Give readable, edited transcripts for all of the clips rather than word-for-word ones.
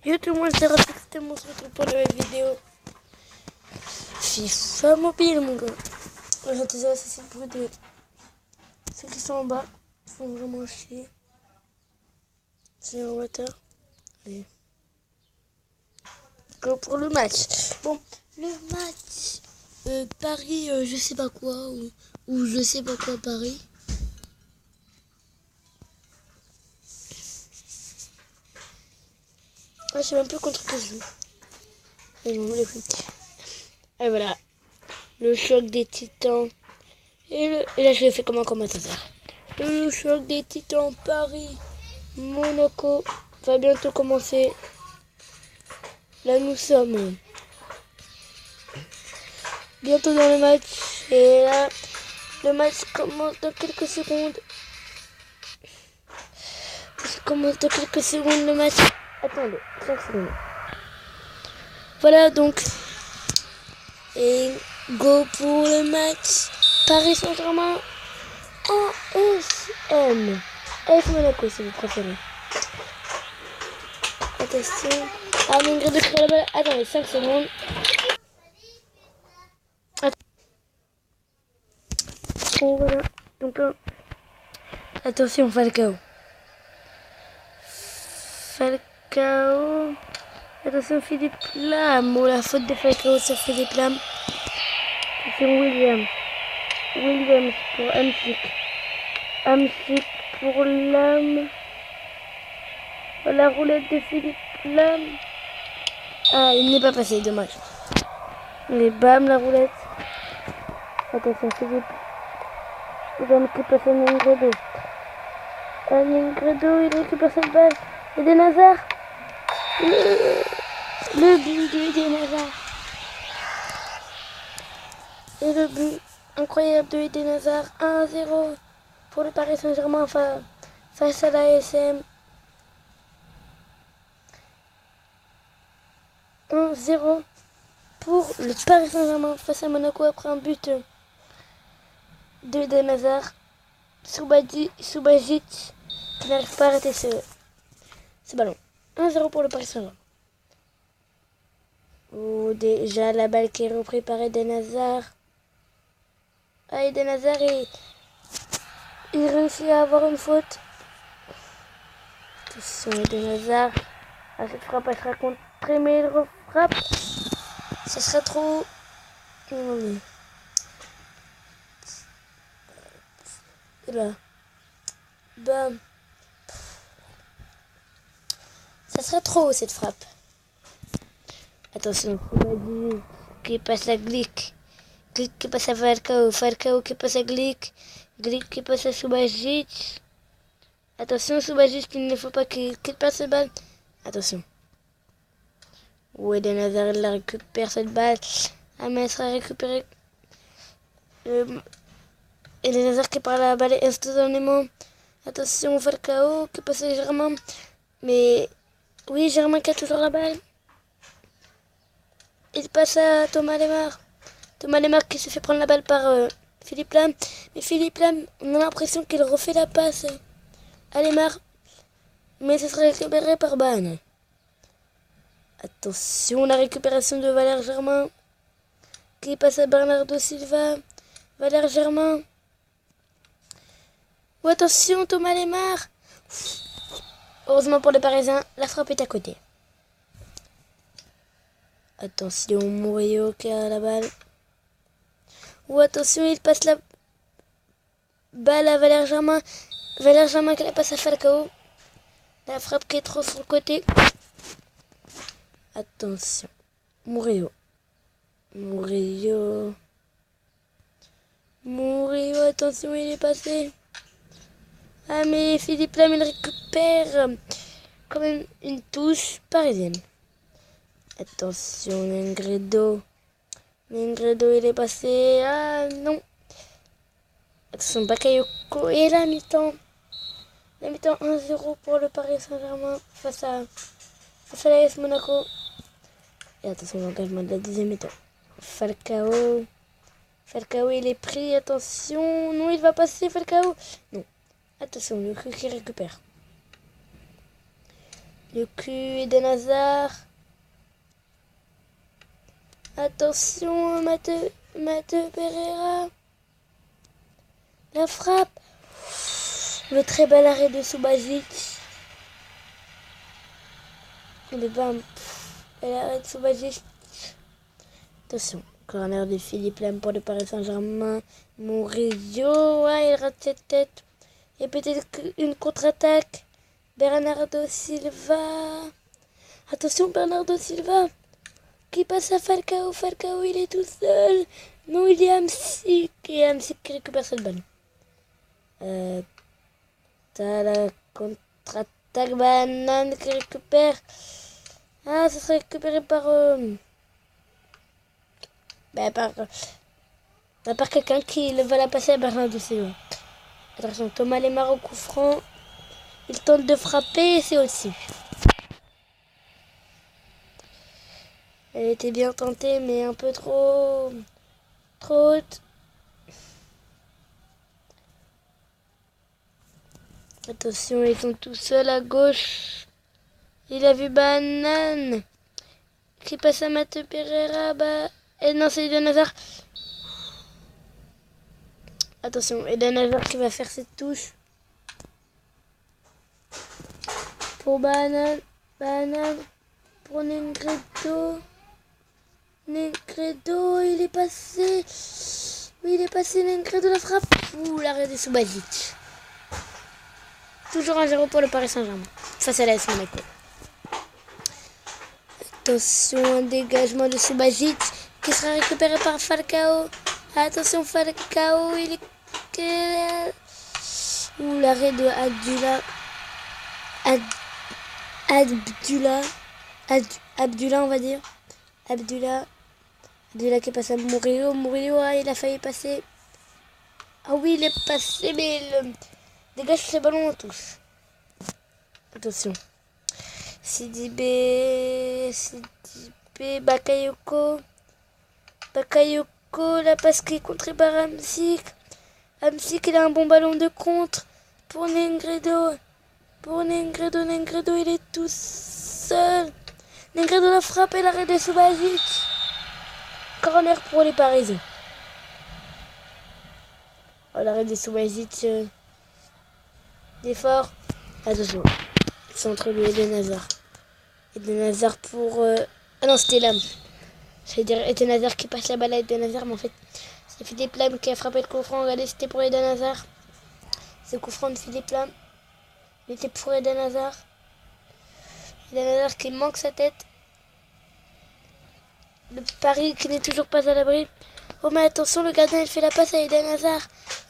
Yo tout le monde, c'est Raphaël, c'était mon retour pour la nouvelle vidéo. FIFA mobile mon gars. Aujourd'hui ça c'est pour de ceux qui sont en bas. Ils font vraiment chier. C'est en water. Allez. Go pour le match. Bon, le match. Paris, je sais pas quoi. Ou je sais pas quoi Paris. Ah, je sais même plus contre qui je joue. Et voilà. Le choc des titans. Et là, je l'ai fait comme un commentateur. Le choc des titans Paris. Monaco va bientôt commencer. Là, nous sommes bientôt dans le match. Et là, le match commence dans quelques secondes. Le match. Attendez, 5 secondes. Voilà donc. Et go pour le match. Paris Saint-Germain ASM. AS Monaco si vous préférez. Attention. Ah, mon gré de créer la balle. Attendez, 5 secondes. Oh, voilà. Donc, attention, Falcao. Attention, Philippe Lam. Oh, la faute de Falcao sur Philippe Lam. Attention, Williams pour Amsic pour Lam. La roulette de Philippe Lam. Ah, il n'est pas passé, dommage. Mais bam, la roulette. Attention, Philippe. Lam qui passe à Ningredo. Il récupère cette balle. Eden Hazard. Le but de Eden Hazard. Et le but incroyable de Eden Hazard. 1-0 pour le Paris Saint-Germain face à la ASM. 1-0 pour le Paris Saint-Germain face à Monaco après un but de Eden Hazard. Subasic qui n'arrive pas à arrêter ce ballon. 1-0 pour le Paris Saint-Germain. Oh, déjà la balle qui est reprise par Eden Hazard. Ah, Eden Hazard, il réussit à avoir une faute. Attention, Eden Hazard. Ah, cette frappe, elle sera contrée, mais il refrappe. Ça sera trop... Et là. Bam. Ça sera trop haut, cette frappe. Attention, Subasic qui passe à Glick. Glick qui passe à Falcao. Falcao qui passe à Glick. Glick qui passe à Subasic. Attention, Subasic, il ne faut pas qu'il passe cette balle. Attention. Ouais, Eden Hazard, il la récupère cette balle. Ah, mais elle sera récupérée. Eden Hazard qui parle à la balle instantanément. Attention, Falcao qui passe à Germain. Mais oui, Germain qui a toujours la balle. Il passe à Thomas Lemar. Thomas Lemar qui se fait prendre la balle par Philippe Lam. Mais Philippe Lam, on a l'impression qu'il refait la passe à Lemar. Mais ce sera récupéré par Ban. Attention, la récupération de Valère Germain. Qui passe à Bernardo Silva. Valère Germain. Oh, attention, Thomas Lemar. Heureusement pour les Parisiens, la frappe est à côté. Attention, Murillo qui a la balle. Ou attention, il passe la balle à Valère Germain. Valère Germain qui la passe à Falcao. La frappe qui est trop sur le côté. Attention. Murillo, attention, il est passé. Ah, mais Philippe Lam, il récupère quand même une touche parisienne. Attention, Ningredo, il est passé. Ah, non. Attention, Bakayoko. Et la mi-temps. 1-0 pour le Paris Saint-Germain face à l'AS Monaco. Et attention, l'engagement de la deuxième mi-temps. Falcao, il est pris. Attention. Non, il va passer, Falcao. Non. Attention, le qui récupère. Le cul Eden Hazard. Attention, Matteo Pereira. La frappe. Le très bel arrêt de Subasic. Le bam. L'arrêt de Subasic. Attention. Corner de Philippe Lam pour le Paris Saint-Germain. Murillo. Ouais, il rate cette tête. Et peut-être une contre-attaque. Bernardo Silva. Attention, Bernardo Silva. Qui passe à Falcao. Falcao, il est tout seul. Non, il y a Hamsik. Et Hamsik qui récupère cette balle. T'as la contre-attaque. Banane qui récupère. Ah, ça serait récupéré par... par quelqu'un qui va la passer à Bernardo Silva. Attention, Thomas Lemar au coup franc. Il tente de frapper et c'est au-dessus. Elle était bien tentée, mais un peu trop haute. Attention, ils sont tout seuls à gauche. Il a vu Banane qui passe à Matteo Pereira. Et non, c'est Eden Hazard. Attention, Eden Hazard qui va faire cette touche. Pour Banane. Pour Negredo. Negredo, il est passé. Oui, il est passé. Negredo, la frappe. Ouh, l'arrêt de Subasic. Toujours 1-0 pour le Paris Saint-Germain. Face à l'AS Monaco. Attention, un dégagement de Subasic qui sera récupéré par Falcao. Attention, Falcao, il est... Ouh, l'arrêt de Abdullah, on va dire. Abdullah qui passe à Murillo. Murillo, il a failli passer. Ah oui, il est passé, mais il dégage ses ballons en touche. Attention. Sidibé, Bakayoko, la passe qui est contrée par Hamsik. Hamsik, il a un bon ballon de contre pour Negredo. Negredo, il est tout seul. Negredo la frappe et l'arrêt de Subasic. Corner pour les Parisiens. Oh, l'arrêt de Subasic. L'effort. Attention. Centre de Eden Hazard. Eden Hazard pour... Ah non, c'était Lam. J'allais dire Eden Hazard qui passe la balle à Eden Hazard, mais en fait, c'est Philippe Lam qui a frappé le coup franc. Regardez, c'était pour Eden Hazard. C'est le coup franc de Philippe Lam. Il était pour Eden Hazard. Eden Hazard qui manque sa tête. Le Paris qui n'est toujours pas à l'abri. Oh mais attention, le gardien il fait la passe à Eden Hazard.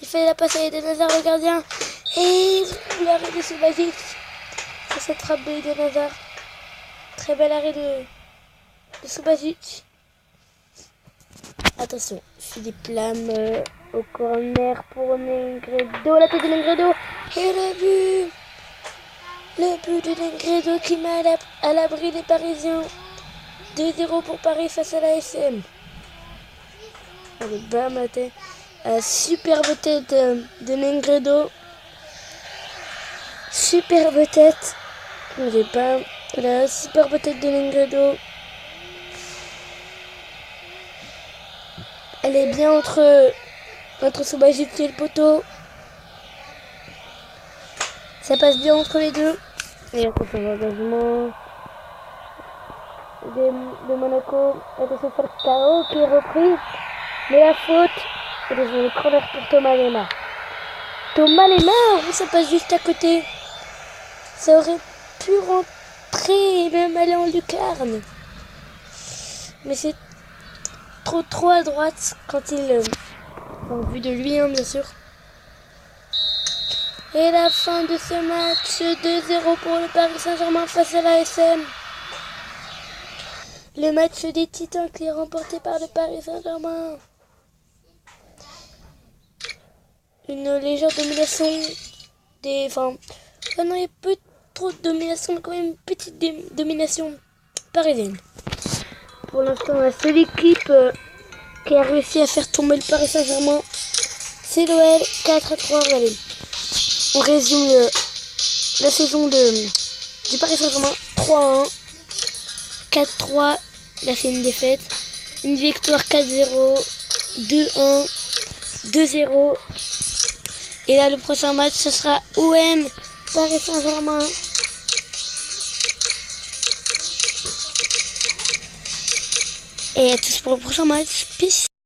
Le gardien. Et l'arrêt de Subasic. C'est cette frappe de Eden Hazard. Très bel arrêt de Subasic. Attention, Philippe Lam au corner pour Negredo. La tête de Negredo. Et le but. Le but de Negredo qui met à l'abri les Parisiens. 2-0 pour Paris face à l'ASM. Allez, bam, superbe tête de Negredo. Superbe tête. Allez, bam. La superbe tête de Negredo. Elle est bien entre Subasic et le poteau. Ça passe bien entre les deux. Et attention, l'engagement de Monaco. Attention, Falcao qui est repris. Mais la faute. Attention, le corner pour Thomas Lemar. Ça passe juste à côté. Ça aurait pu rentrer et même aller en lucarne. Mais c'est trop à droite quand il... en vue de lui, hein, bien sûr. Et la fin de ce match, 2-0 pour le Paris Saint-Germain face à l'ASM. Le match des Titans qui est remporté par le Paris Saint-Germain. Une légère domination des... Enfin, non, il y a peu trop de domination, mais quand même une petite domination parisienne. Pour l'instant, la seule équipe qui a réussi à faire tomber le Paris Saint-Germain, c'est l'OL. 4-3, allez. On résume la saison de du Paris Saint-Germain 3-1, 4-3, là c'est une défaite, une victoire 4-0, 2-1, 2-0. Et là le prochain match ce sera OM Paris Saint-Germain. Et à tous pour le prochain match. Peace.